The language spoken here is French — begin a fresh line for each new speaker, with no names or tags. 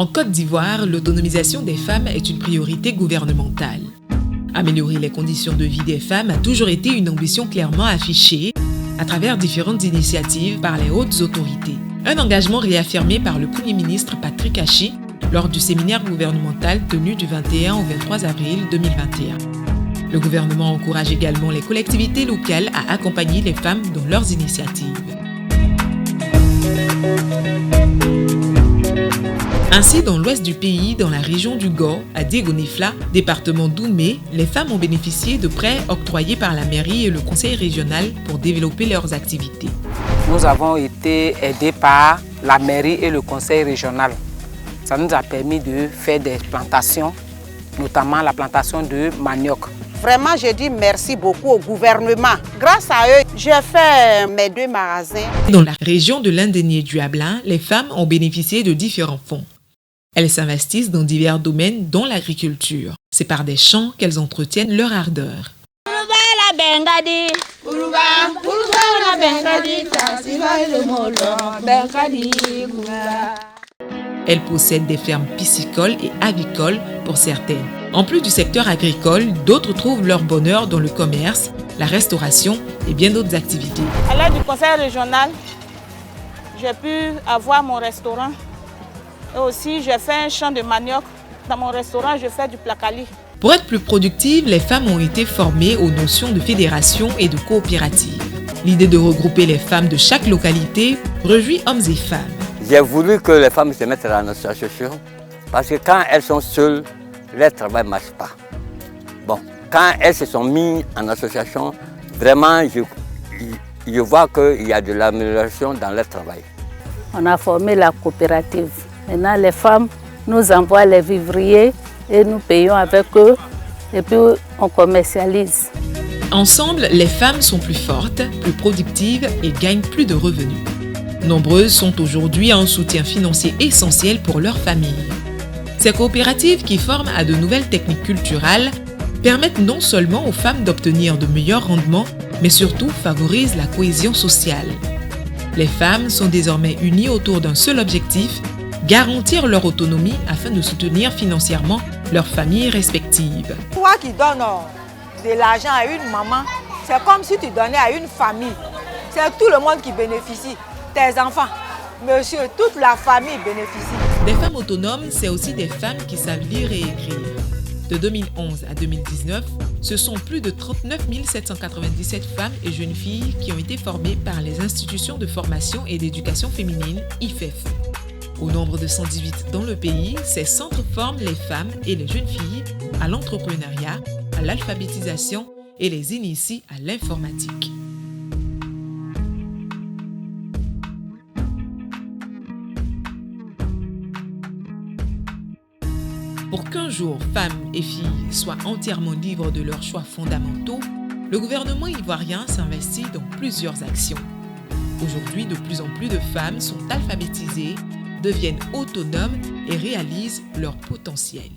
En Côte d'Ivoire, l'autonomisation des femmes est une priorité gouvernementale. Améliorer les conditions de vie des femmes a toujours été une ambition clairement affichée à travers différentes initiatives par les hautes autorités. Un engagement réaffirmé par le Premier ministre Patrick Achi lors du séminaire gouvernemental tenu du 21 au 23 avril 2021. Le gouvernement encourage également les collectivités locales à accompagner les femmes dans leurs initiatives. Ainsi, dans l'ouest du pays, dans la région du Gor, à Diegonifla, département d'Oumé, les femmes ont bénéficié de prêts octroyés par la mairie et le conseil régional pour développer leurs activités.
Nous avons été aidés par la mairie et le conseil régional. Ça nous a permis de faire des plantations, notamment la plantation de manioc.
Vraiment, je dis merci beaucoup au gouvernement. Grâce à eux, j'ai fait mes 2 magasins.
Dans la région de l'Indénié-du-Ablin, les femmes ont bénéficié de différents fonds. Elles s'investissent dans divers domaines, dont l'agriculture. C'est par des champs qu'elles entretiennent leur ardeur. Elles possèdent des fermes piscicoles et avicoles pour certaines. En plus du secteur agricole, d'autres trouvent leur bonheur dans le commerce, la restauration et bien d'autres activités.
À l'aide du conseil régional, j'ai pu avoir mon restaurant. Et aussi, j'ai fait un champ de manioc. Dans mon restaurant, je fais du placali.
Pour être plus productives, les femmes ont été formées aux notions de fédération et de coopérative. L'idée de regrouper les femmes de chaque localité réjouit hommes et femmes.
J'ai voulu que les femmes se mettent en association parce que quand elles sont seules, leur travail ne marche pas. Bon, quand elles se sont mises en association, vraiment, je vois qu'il y a de l'amélioration dans leur travail.
On a formé la coopérative. Maintenant, les femmes nous envoient les vivriers et nous payons avec eux et puis on commercialise.
Ensemble, les femmes sont plus fortes, plus productives et gagnent plus de revenus. Nombreuses sont aujourd'hui un soutien financier essentiel pour leur famille. Ces coopératives qui forment à de nouvelles techniques culturelles permettent non seulement aux femmes d'obtenir de meilleurs rendements, mais surtout favorisent la cohésion sociale. Les femmes sont désormais unies autour d'un seul objectif, garantir leur autonomie afin de soutenir financièrement leurs familles respectives.
Toi qui donnes de l'argent à une maman, c'est comme si tu donnais à une famille. C'est tout le monde qui bénéficie. Tes enfants, monsieur, toute la famille bénéficie.
Des femmes autonomes, c'est aussi des femmes qui savent lire et écrire. De 2011 à 2019, ce sont plus de 39 797 femmes et jeunes filles qui ont été formées par les institutions de formation et d'éducation féminine IFEF. Au nombre de 118 dans le pays, ces centres forment les femmes et les jeunes filles à l'entrepreneuriat, à l'alphabétisation et les initient à l'informatique. Pour qu'un jour, femmes et filles soient entièrement libres de leurs choix fondamentaux, le gouvernement ivoirien s'investit dans plusieurs actions. Aujourd'hui, de plus en plus de femmes sont alphabétisées, deviennent autonomes et réalisent leur potentiel.